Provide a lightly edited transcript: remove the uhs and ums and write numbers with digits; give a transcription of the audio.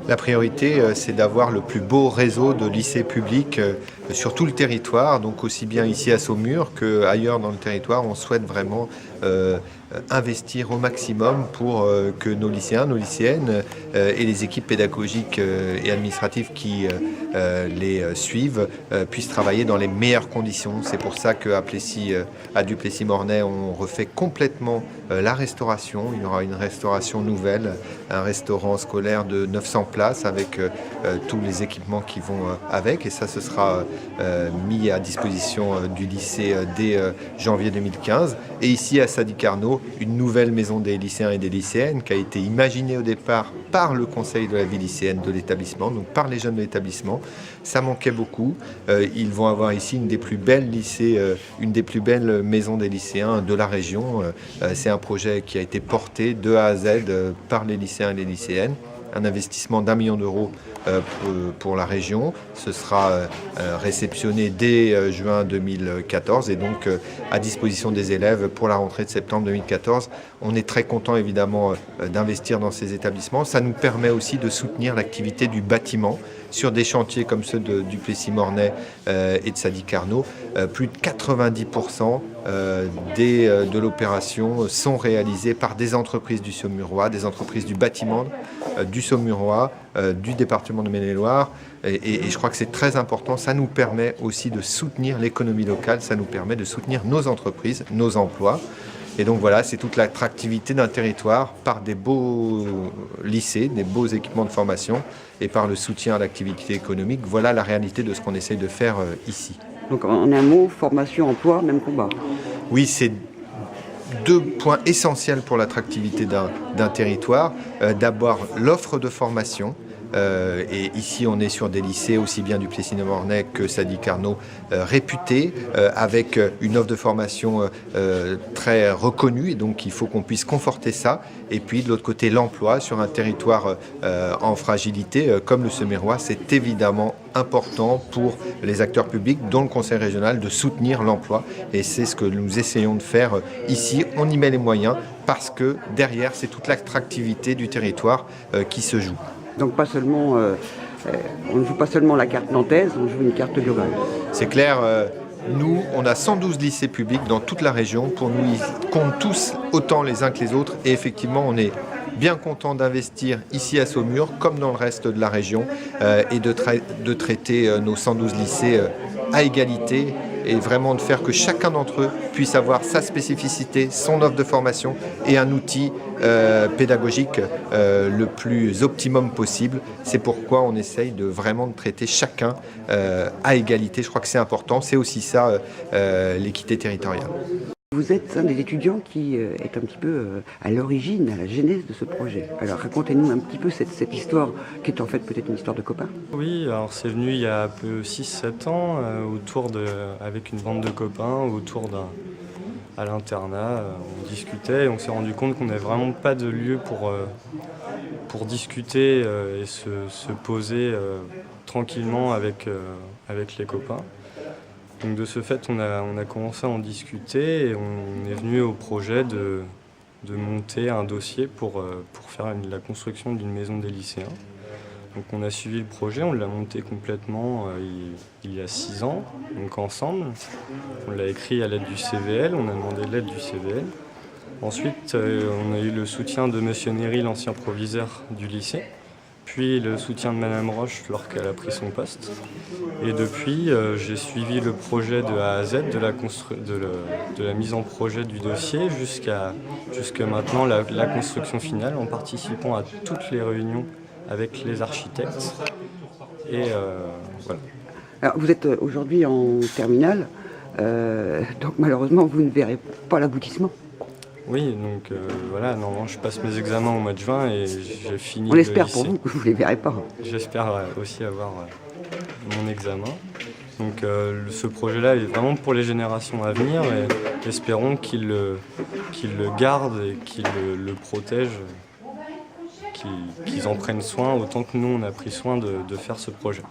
La priorité, c'est d'avoir le plus beau réseau de lycées publics sur tout le territoire, donc aussi bien ici à Saumur qu'ailleurs dans le territoire. On souhaite vraiment investir au maximum pour que nos lycéens, nos lycéennes et les équipes pédagogiques et administratives qui les suivent puissent travailler dans les meilleures conditions. C'est pour ça qu'à Plessis, à Duplessis-Mornay, on refait complètement la restauration. Il y aura une restauration nouvelle, un restaurant scolaire de 900 places avec tous les équipements qui vont avec, et ça ce sera mis à disposition du lycée dès janvier 2015. Et ici à Sadi-Carnot, une nouvelle maison des lycéens et des lycéennes qui a été imaginée au départ par le conseil de la vie lycéenne de l'établissement, donc par les jeunes de l'établissement. Ça manquait beaucoup. Ils vont avoir ici une des plus belles lycées, une des plus belles maisons des lycéens de la région. C'est un projet qui a été porté de A à Z par les lycéens et les lycéennes. Un investissement d'1 million d'euros pour la région. Ce sera réceptionné dès juin 2014 et donc à disposition des élèves pour la rentrée de septembre 2014. On est très content évidemment d'investir dans ces établissements. Ça nous permet aussi de soutenir l'activité du bâtiment sur des chantiers comme ceux de Duplessis-Mornay et de Sadi-Carnot. Plus de 90% de l'opération sont réalisés par des entreprises du Saumurois, des entreprises du bâtiment du Saumurois, du département de Maine-et-Loire. Et je crois que c'est très important. Ça nous permet aussi de soutenir l'économie locale, ça nous permet de soutenir nos entreprises, nos emplois. Et donc voilà, c'est toute l'attractivité d'un territoire par des beaux lycées, des beaux équipements de formation et par le soutien à l'activité économique. Voilà la réalité de ce qu'on essaye de faire ici. Donc en un mot, formation, emploi, même combat. Oui, c'est deux points essentiels pour l'attractivité d'un territoire. D'abord, l'offre de formation. Et ici, on est sur des lycées aussi bien du Plessis-Mornay que Sadi-Carnot réputés, avec une offre de formation très reconnue. Et donc, il faut qu'on puisse conforter ça. Et puis, de l'autre côté, l'emploi sur un territoire en fragilité, comme le Saumurois, c'est évidemment important pour les acteurs publics, dont le Conseil régional, de soutenir l'emploi. Et c'est ce que nous essayons de faire ici. On y met les moyens parce que derrière, c'est toute l'attractivité du territoire qui se joue. Donc pas seulement, on ne joue pas seulement la carte nantaise, on joue une carte globale. C'est clair, nous, on a 112 lycées publics dans toute la région. Pour nous, ils comptent tous autant les uns que les autres. Et effectivement, on est bien content d'investir ici à Saumur, comme dans le reste de la région, et de traiter nos 112 lycées à égalité, et vraiment de faire que chacun d'entre eux puisse avoir sa spécificité, son offre de formation et un outil pédagogique le plus optimum possible. C'est pourquoi on essaye vraiment de traiter chacun à égalité. Je crois que c'est important. C'est aussi ça, l'équité territoriale. Vous êtes un des étudiants qui est un petit peu à l'origine, à la genèse de ce projet. Alors racontez-nous un petit peu cette histoire, qui est en fait peut-être une histoire de copains. Oui, alors c'est venu il y a un peu 6-7 ans, avec une bande de copains, à l'internat. On discutait et on s'est rendu compte qu'on n'avait vraiment pas de lieu pour discuter et se poser tranquillement avec les copains. Donc de ce fait, on a commencé à en discuter et on est venu au projet de monter un dossier pour faire la construction d'une maison des lycéens. Donc on a suivi le projet, on l'a monté complètement il y a 6 ans, donc ensemble. On l'a écrit à l'aide du CVL, on a demandé l'aide du CVL. Ensuite, on a eu le soutien de Monsieur Néry, l'ancien proviseur du lycée, puis le soutien de Madame Roche lorsqu'elle a pris son poste. Et depuis, j'ai suivi le projet de A à Z, de la mise en projet du dossier jusqu'à maintenant la construction finale, en participant à toutes les réunions avec les architectes. Et voilà. Alors vous êtes aujourd'hui en terminale, donc malheureusement vous ne verrez pas l'aboutissement. Oui, donc voilà, normalement je passe mes examens au mois de juin et j'ai fini. On l'espère le pour lycée. vous que vous ne les verrez pas. J'espère aussi avoir mon examen. Donc ce projet-là est vraiment pour les générations à venir et espérons qu'ils le gardent et qu'ils le protègent, qu'ils en prennent soin autant que nous on a pris soin de faire ce projet.